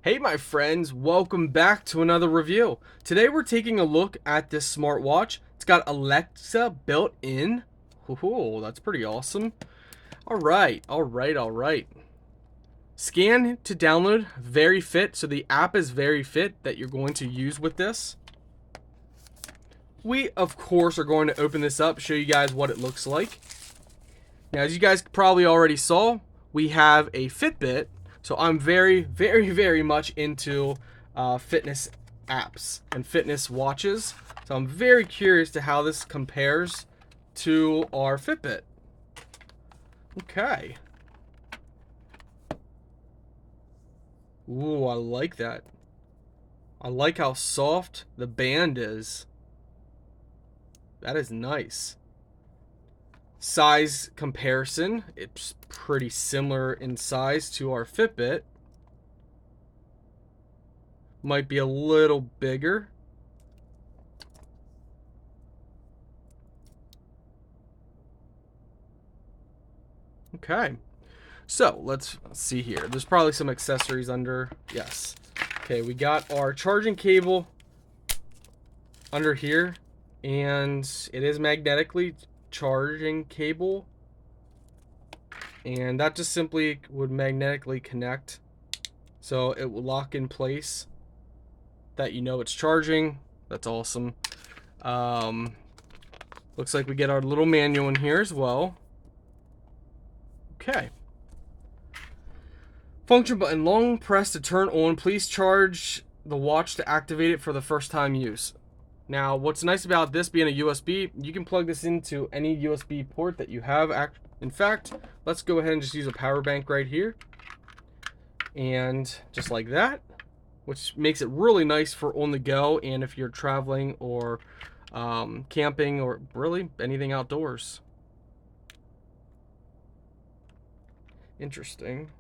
Hey my friends, welcome back to another review. Today we're taking a look at this smartwatch. It's got Alexa built in. Ooh, that's pretty awesome. Alright. Scan to download Very Fit. So the app is Very Fit that you're going to use with this. We, of course, are going to open this up, show you guys what it looks like. Now, as you guys probably already saw, we have a Fitbit. So I'm very much into fitness apps and fitness watches. So I'm very curious to how this compares to our Fitbit. Okay. Ooh, I like that. I like how soft the band is. That is nice. Size comparison, it's pretty similar in size to our Fitbit. Might be a little bigger. Okay, so let's see here. There's probably some accessories under. Yes. Okay, we got our charging cable under here, and it is magnetically charging cable, and that just simply would magnetically connect, so it will lock in place that you know it's charging. That's awesome. Looks like we get our little manual in here as well. Okay. Function button, long press to turn on. Please charge the watch to activate it for the first time use. Now, what's nice about this being a USB, you can plug this into any USB port that you have. In fact, let's go ahead and just use a power bank right here. And just like that, which makes it really nice for on the go and if you're traveling or camping or really anything outdoors. Interesting.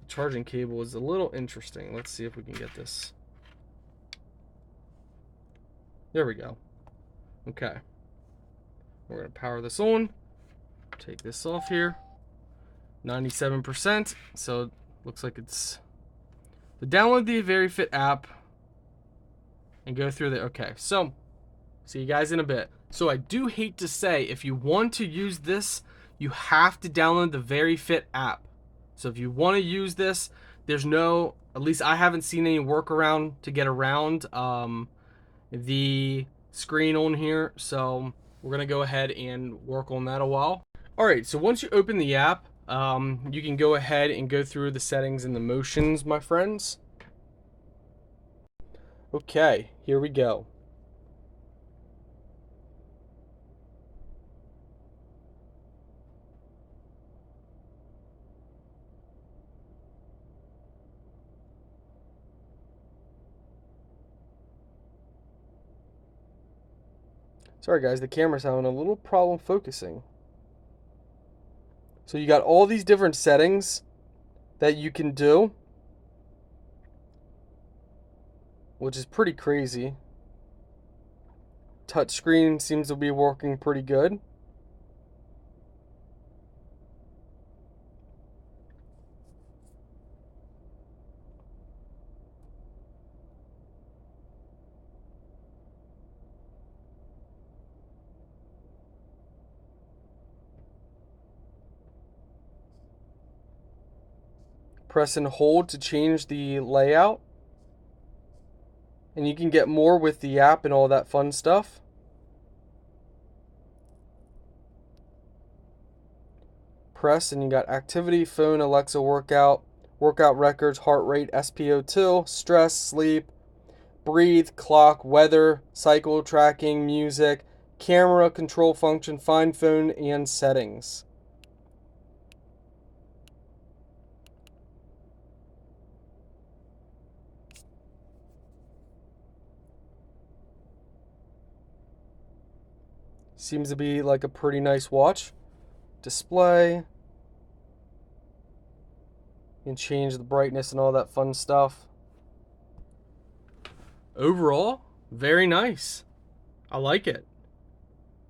Charging cable is a little interesting. Let's see if we can get this. There we go. Okay. We're going to power this on. Take this off here. 97%. So looks like it's to download the Very Fit app and go through the. Okay. So see you guys in a bit. So I do hate to say, if you want to use this, you have to download the Very Fit app. So if you want to use this, there's no, at least I haven't seen any workaround to get around the screen on here. So we're going to go ahead and work on that a while. All right, so once you open the app, you can go ahead and go through the settings and the motions, my friends. Okay, here we go. Sorry guys, the camera's having a little problem focusing. So you got all these different settings that you can do, which is pretty crazy. Touchscreen seems to be working pretty good. Press and hold to change the layout. And you can get more with the app and all that fun stuff. Press and you got activity, phone, Alexa workout, workout records, heart rate, SpO2, stress, sleep, breathe, clock, weather, cycle tracking, music, camera control function, find phone, and settings. Seems to be like a pretty nice watch. Display. You can change the brightness and all that fun stuff. Overall, very nice. I like it.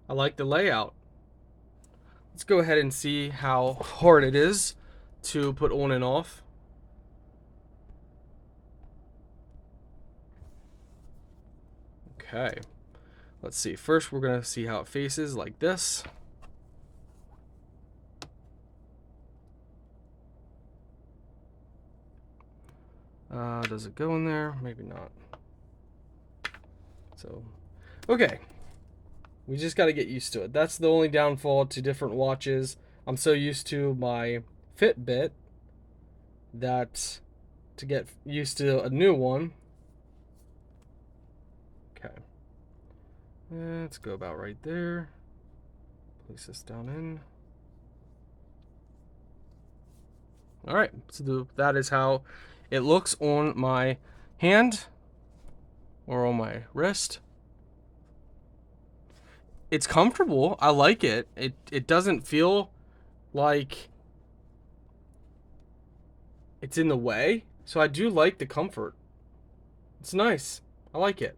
I like the layout. Let's go ahead and see how hard it is to put on and off. Okay. Let's see. First, we're going to see how it faces like this. Does it go in there? Maybe not. So, okay. We just got to get used to it. That's the only downfall to different watches. I'm so used to my Fitbit that to get used to a new one. Okay. Let's go about right there. Place this down in. All right. So that is how it looks on my hand or on my wrist. It's comfortable. I like it. It doesn't feel like it's in the way. So I do like the comfort. It's nice. I like it.